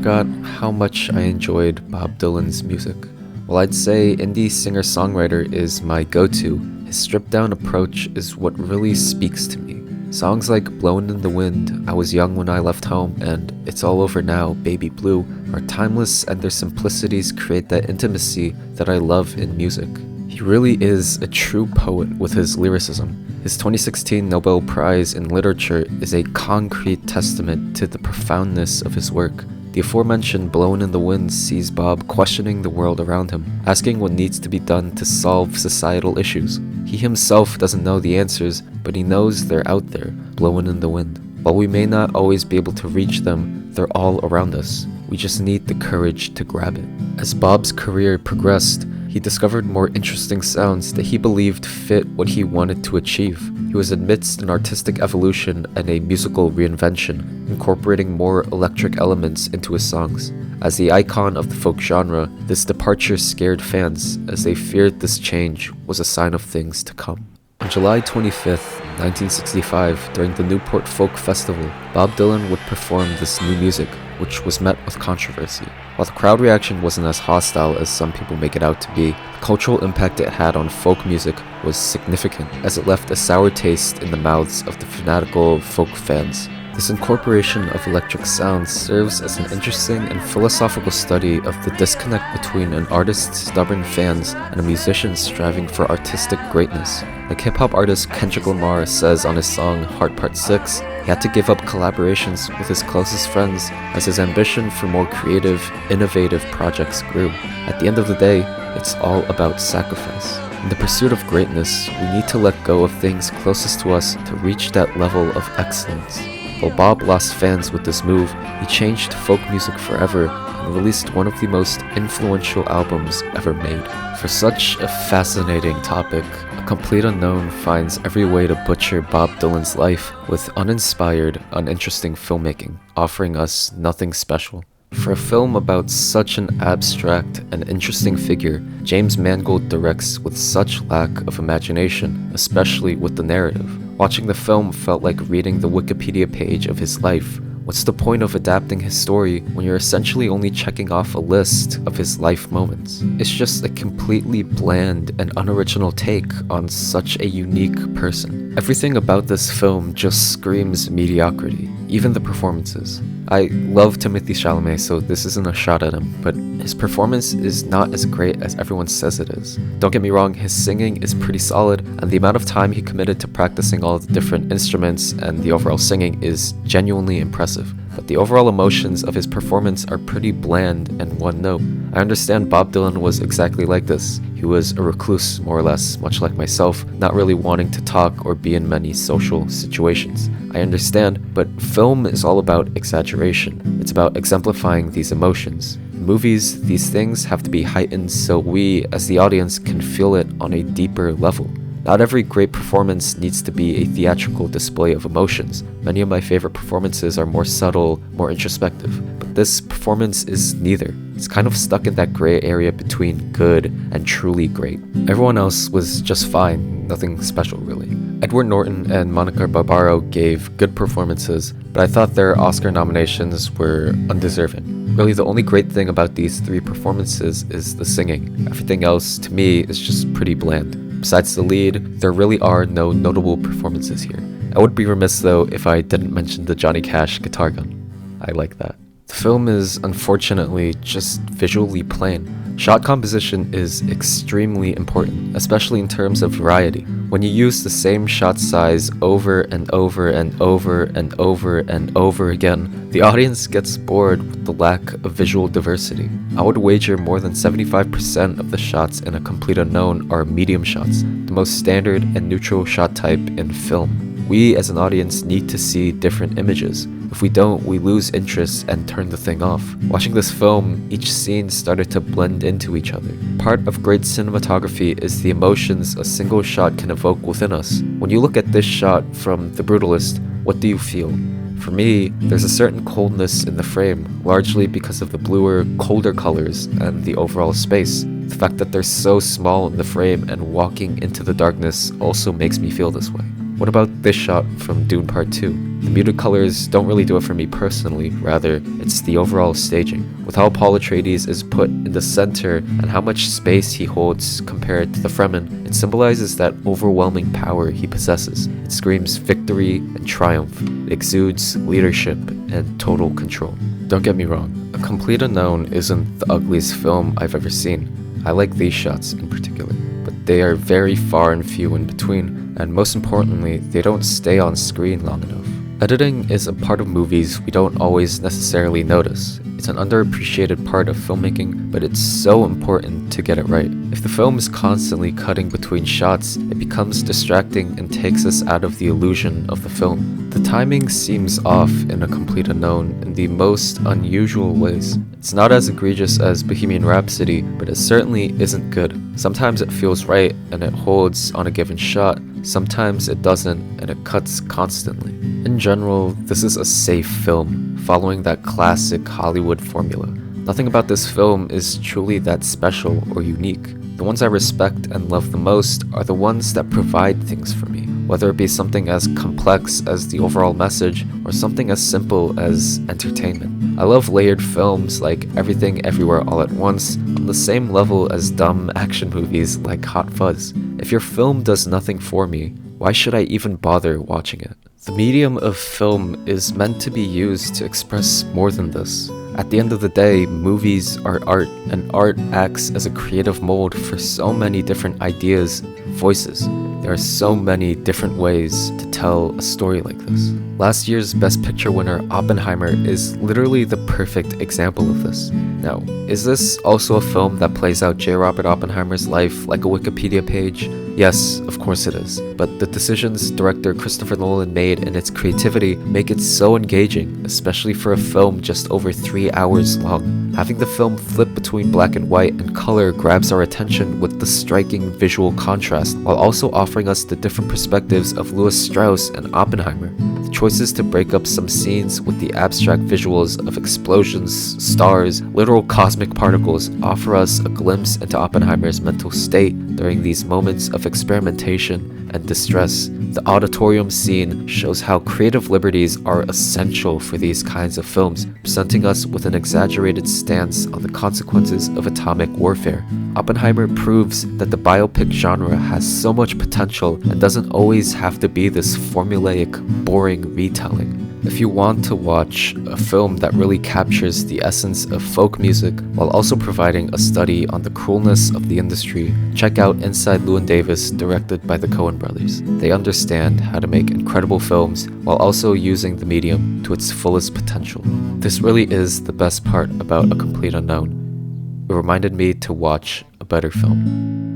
forgot how much I enjoyed Bob Dylan's music. While I'd say indie singer-songwriter is my go-to, his stripped-down approach is what really speaks to me. Songs like Blowin' in the Wind, I Was Young When I Left Home, and It's All Over Now, Baby Blue are timeless, and their simplicities create that intimacy that I love in music. He really is a true poet with his lyricism. His 2016 Nobel Prize in Literature is a concrete testament to the profoundness of his work. The aforementioned Blowin' in the Wind sees Bob questioning the world around him, asking what needs to be done to solve societal issues. He himself doesn't know the answers, but he knows they're out there, blowing in the wind. While we may not always be able to reach them, they're all around us. We just need the courage to grab it. As Bob's career progressed, he discovered more interesting sounds that he believed fit what he wanted to achieve. He was amidst an artistic evolution and a musical reinvention, incorporating more electric elements into his songs. As the icon of the folk genre, this departure scared fans, as they feared this change was a sign of things to come. On July 25th, 1965, during the Newport Folk Festival, Bob Dylan would perform this new music, which was met with controversy. While the crowd reaction wasn't as hostile as some people make it out to be, the cultural impact it had on folk music was significant, as it left a sour taste in the mouths of the fanatical folk fans. This incorporation of electric sounds serves as an interesting and philosophical study of the disconnect between an artist's stubborn fans and a musician striving for artistic greatness. Like hip-hop artist Kendrick Lamar says on his song Heart Part 6, he had to give up collaborations with his closest friends as his ambition for more creative, innovative projects grew. At the end of the day, it's all about sacrifice. In the pursuit of greatness, we need to let go of things closest to us to reach that level of excellence. While Bob lost fans with this move, he changed folk music forever and released one of the most influential albums ever made. For such a fascinating topic, A Complete Unknown finds every way to butcher Bob Dylan's life with uninspired, uninteresting filmmaking, offering us nothing special. For a film about such an abstract and interesting figure, James Mangold directs with such lack of imagination, especially with the narrative. Watching the film felt like reading the Wikipedia page of his life. What's the point of adapting his story when you're essentially only checking off a list of his life moments? It's just a completely bland and unoriginal take on such a unique person. Everything about this film just screams mediocrity, even the performances. I love Timothée Chalamet, so this isn't a shot at him, but his performance is not as great as everyone says it is. Don't get me wrong, his singing is pretty solid, and the amount of time he committed to practicing all the different instruments and the overall singing is genuinely impressive. But the overall emotions of his performance are pretty bland and one note. I understand Bob Dylan was exactly like this. He was a recluse, more or less, much like myself, not really wanting to talk or be in many social situations. I understand, but film is all about exaggeration. It's about exemplifying these emotions. In movies, these things have to be heightened so we, as the audience, can feel it on a deeper level. Not every great performance needs to be a theatrical display of emotions. Many of my favorite performances are more subtle, more introspective, but this performance is neither. It's kind of stuck in that gray area between good and truly great. Everyone else was just fine, nothing special really. Edward Norton and Monica Barbaro gave good performances, but I thought their Oscar nominations were undeserving. Really, the only great thing about these three performances is the singing. Everything else, to me, is just pretty bland. Besides the lead, there really are no notable performances here. I would be remiss though if I didn't mention the Johnny Cash guitar gun. I like that. The film is unfortunately just visually plain. Shot composition is extremely important, especially in terms of variety. When you use the same shot size over and over and over and over and over again, the audience gets bored with the lack of visual diversity. I would wager more than 75% of the shots in A Complete Unknown are medium shots, the most standard and neutral shot type in film. We as an audience need to see different images. If we don't, we lose interest and turn the thing off. Watching this film, each scene started to blend into each other. Part of great cinematography is the emotions a single shot can evoke within us. When you look at this shot from The Brutalist, what do you feel? For me, there's a certain coldness in the frame, largely because of the bluer, colder colors and the overall space. The fact that they're so small in the frame and walking into the darkness also makes me feel this way. What about this shot from Dune Part 2? The muted colors don't really do it for me personally, rather, it's the overall staging. With how Paul Atreides is put in the center and how much space he holds compared to the Fremen, it symbolizes that overwhelming power he possesses. It screams victory and triumph. It exudes leadership and total control. Don't get me wrong, A Complete Unknown isn't the ugliest film I've ever seen. I like these shots in particular, but they are very far and few in between, and most importantly, they don't stay on screen long enough. Editing is a part of movies we don't always necessarily notice. It's an underappreciated part of filmmaking, but it's so important to get it right. If the film is constantly cutting between shots, it becomes distracting and takes us out of the illusion of the film. The timing seems off in A Complete Unknown in the most unusual ways. It's not as egregious as Bohemian Rhapsody, but it certainly isn't good. Sometimes it feels right and it holds on a given shot, sometimes it doesn't and it cuts constantly. In general, this is a safe film, following that classic Hollywood formula. Nothing about this film is truly that special or unique. The ones I respect and love the most are the ones that provide things for me, whether it be something as complex as the overall message or something as simple as entertainment. I love layered films like Everything Everywhere All at Once on the same level as dumb action movies like Hot Fuzz. If your film does nothing for me, why should I even bother watching it? The medium of film is meant to be used to express more than this. At the end of the day, movies are art, and art acts as a creative mold for so many different ideas, voices. There are so many different ways to tell a story like this. Last year's Best Picture winner Oppenheimer is literally the perfect example of this. Now, is this also a film that plays out J. Robert Oppenheimer's life like a Wikipedia page? Yes, of course it is. But the decisions director Christopher Nolan made in its creativity make it so engaging, especially for a film just over 3 hours long. Having the film flip between black and white and color grabs our attention with the striking visual contrast, while also offering us the different perspectives of Lewis Strauss and Oppenheimer. The choices to break up some scenes with the abstract visuals of explosions, stars, literal cosmic particles offer us a glimpse into Oppenheimer's mental state during these moments of experimentation and distress. The auditorium scene shows how creative liberties are essential for these kinds of films, presenting us with an exaggerated stance on the consequences of atomic warfare. Oppenheimer proves that the biopic genre has so much potential and doesn't always have to be this formulaic, boring retelling. If you want to watch a film that really captures the essence of folk music while also providing a study on the cruelness of the industry, check out Inside Llewyn Davis, directed by the Coen brothers. They understand how to make incredible films while also using the medium to its fullest potential. This really is the best part about A Complete Unknown. It reminded me to watch a better film.